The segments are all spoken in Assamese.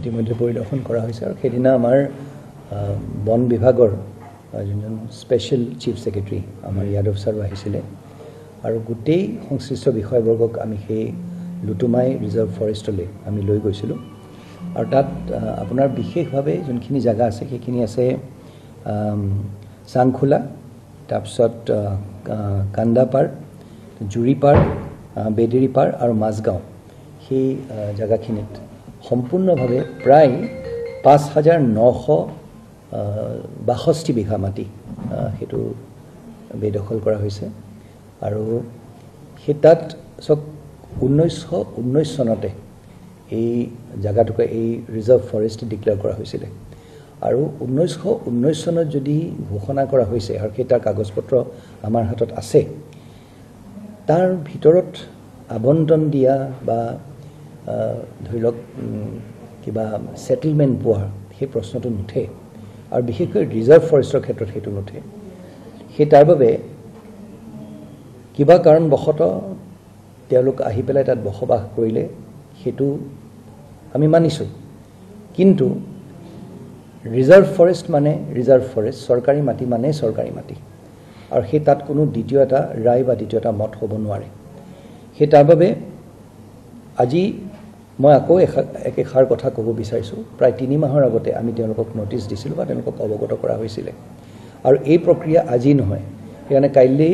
ইতিমধ্যে পৰিদৰ্শন কৰা হৈছে আৰু সেইদিনা আমাৰ বন বিভাগৰ যোনজন স্পেচিয়েল চিফ সেক্ৰেটাৰী আমাৰ যাদৱ ছাৰো আহিছিলে আৰু গোটেই সংশ্লিষ্ট বিষয়বৰ্গক আমি সেই লুটুমাই ৰিজাৰ্ভ ফৰেষ্টলৈ আমি লৈ গৈছিলোঁ আৰু তাত আপোনাৰ বিশেষভাৱে যোনখিনি জায়গা আছে সেইখিনি আছে চাংখোলা তাৰপিছত কান্দাপাৰ জুৰিপাৰ বেদেৰীপাৰ আৰু মাজগাঁও সেই জায়গাখিনিত সম্পূৰ্ণভাৱে প্ৰায় ৫,৯৬২ বিঘা মাটি সেইটো বেদখল কৰা হৈছে আৰু সেই তাত চক 1919 চনতে এই জায়গাটুকুৰা এই ৰিজাৰ্ভ ফৰেষ্ট ডিক্লেয়াৰ কৰা হৈছিলে আৰু 1919 চনত যদি ঘোষণা কৰা হৈছে আৰু সেই তাৰ কাগজপত্ৰ আমাৰ হাতত আছে তাৰ ভিতৰত আবণ্টন দিয়া বা ধৰি লওক কিবা সেটেলমেন্ট পোৱাৰ সেই প্ৰশ্নটো নুঠে আৰু বিশেষকৈ ৰিজাৰ্ভ ফৰেষ্টৰ ক্ষেত্ৰত সেইটো নুঠে সেই তাৰ বাবে কিবা কাৰণবশতঃ তেওঁলোক আহি পেলাই তাত বসবাস কৰিলে সেইটো আমি মানিছোঁ কিন্তু ৰিজাৰ্ভ ফৰেষ্ট মানে ৰিজাৰ্ভ ফৰেষ্ট চৰকাৰী মাটি মানে চৰকাৰী মাটি আৰু সেই তাত কোনো দ্বিতীয় এটা ৰায় বা দ্বিতীয় এটা মত হ'ব নোৱাৰে সেই তাৰ বাবে আজি মই আকৌ একেষাৰ কথা ক'ব বিচাৰিছোঁ প্ৰায় 3 মাহৰ আগতে আমি তেওঁলোকক নটিচ দিছিলোঁ বা তেওঁলোকক অৱগত কৰা হৈছিলে আৰু এই প্ৰক্ৰিয়া আজি নহয় সেইকাৰণে কাইলৈ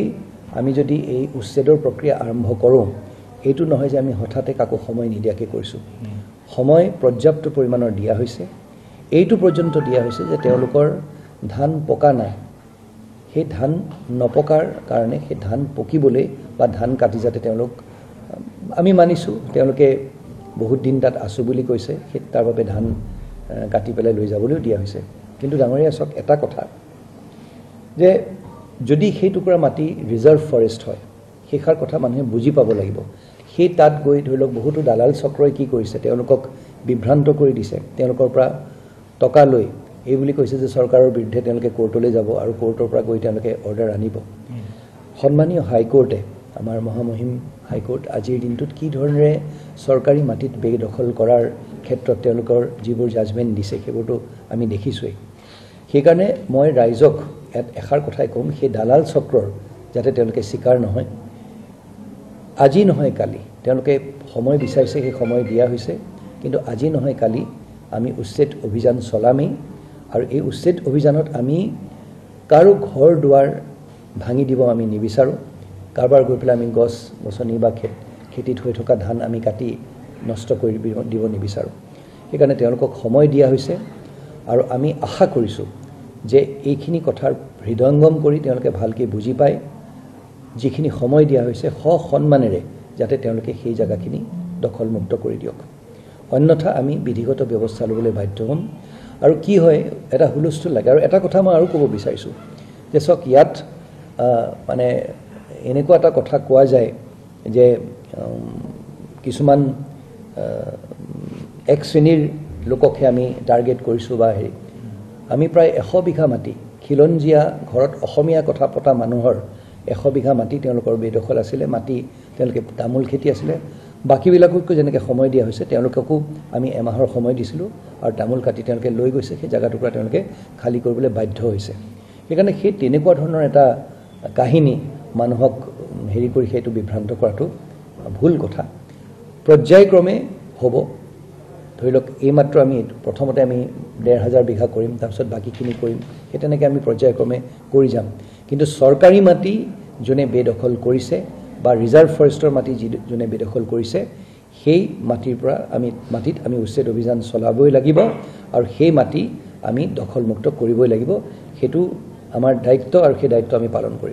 আমি যদি এই উচ্ছেদৰ প্ৰক্ৰিয়া আৰম্ভ কৰোঁ এইটো নহয় যে আমি হঠাতে কাকো সময় নিদিয়াকৈ কৰিছোঁ সময় পৰ্যাপ্ত পৰিমাণৰ দিয়া হৈছে এইটো পৰ্যন্ত দিয়া হৈছে যে তেওঁলোকৰ ধান পকা নাই সেই ধান নপকাৰ কাৰণে সেই ধান পকিবলৈ বা ধান কাটি যাতে তেওঁলোক আমি মানিছোঁ তেওঁলোকে বহুত দিন তাত আছো বুলি কৈছে সেই তাৰ বাবে ধান কাটি পেলাই লৈ যাবলৈও দিয়া হৈছে কিন্তু ডাঙৰীয়া চক এটা কথা যে যদি সেই টুকুৰা মাটি ৰিজাৰ্ভ ফৰেষ্ট হয় সেইখাৰ কথা মানুহে বুজি পাব লাগিব সেই তাত গৈ ধৰি লওক বহুতো দালাল চক্ৰই কি কৰিছে তেওঁলোকক বিভ্ৰান্ত কৰি দিছে তেওঁলোকৰ পৰা টকা লৈ এই বুলি কৈছে যে চৰকাৰৰ বিৰুদ্ধে তেওঁলোকে কোৰ্টলৈ যাব আৰু কোৰ্টৰ পৰা গৈ তেওঁলোকে অৰ্ডাৰ আনিব সন্মানীয় হাইকোৰ্টে আমাৰ মহামহিম হাইকোৰ্ট আজিৰ দিনটোত কি ধৰণে চৰকাৰী মাটিত বেদখল কৰাৰ ক্ষেত্ৰত তেওঁলোকৰ যিবোৰ জাজমেণ্ট দিছে সেইবোৰতো আমি দেখিছোঁৱেই সেইকাৰণে মই ৰাইজক এষাৰ কথাই ক'ম সেই দালাল চক্ৰৰ যাতে তেওঁলোকে স্বীকাৰ নহয় আজি নহয় কালি তেওঁলোকে সময় বিচাৰিছে সেই সময় দিয়া হৈছে কিন্তু আজি নহয় কালি আমি উচ্ছেদ অভিযান চলামেই আৰু এই উচ্ছেদ অভিযানত আমি কাৰো ঘৰ দুৱাৰ ভাঙি দিব আমি নিবিচাৰোঁ কাৰোবাৰ গৈ পেলাই আমি গছ গছনি বা খেতিত হৈ থকা ধান আমি কাটি নষ্ট কৰি দিব নিবিচাৰোঁ সেইকাৰণে তেওঁলোকক সময় দিয়া হৈছে আৰু আমি আশা কৰিছোঁ যে এইখিনি কথাৰ হৃদয়ংগম কৰি তেওঁলোকে ভালকৈ বুজি পায় যিখিনি সময় দিয়া হৈছে সন্মানেৰে যাতে তেওঁলোকে সেই জায়গাখিনি দখলমুক্ত কৰি দিয়ক অন্যথা আমি বিধিগত ব্যৱস্থা ল'বলৈ বাধ্য হ'ম আৰু কি হয় এটা হুলস্থুল লাগে আৰু এটা কথা মই আৰু ক'ব বিচাৰিছোঁ যে চক ইয়াত মানে এনেকুৱা এটা কথা কোৱা যায় যে কিছুমান এক শ্ৰেণীৰ লোককহে আমি টাৰ্গেট কৰিছোঁ বা হেৰি আমি প্ৰায় 100 বিঘা মাটি খিলঞ্জীয়া ঘৰত অসমীয়া কথা পতা মানুহৰ 100 বিঘা মাটি তেওঁলোকৰ বেদখল আছিলে মাটি তেওঁলোকে তামোল খেতি আছিলে বাকীবিলাককো যেনেকৈ সময় দিয়া হৈছে তেওঁলোককো আমি এমাহৰ সময় দিছিলোঁ আৰু তামোল কাটি তেওঁলোকে লৈ গৈছে সেই জাগাটুকুৰা তেওঁলোকে খালী কৰিবলৈ বাধ্য হৈছে সেইকাৰণে সেই তেনেকুৱা ধৰণৰ এটা কাহিনী মানুহক হেৰি কৰি সেইটো বিভ্ৰান্ত কৰাটো ভুল কথা পৰ্যায়ক্ৰমে হ'ব ধৰি লওক এইমাত্ৰ আমি প্ৰথমতে আমি 1,500 বিঘা কৰিম তাৰপিছত বাকীখিনি কৰিম সেই তেনেকৈ আমি পৰ্যায়ক্ৰমে কৰি যাম কিন্তু চৰকাৰী মাটি যোনে বেদখল কৰিছে বা ৰিজাৰ্ভ ফৰেষ্টৰ মাটি যোনে বেদখল কৰিছে সেই মাটিত আমি উচ্ছেদ অভিযান চলাবই লাগিব আৰু সেই মাটি আমি দখলমুক্ত কৰিবই লাগিব সেইটো আমাৰ দায়িত্ব আৰু সেই দায়িত্ব আমি পালন কৰিম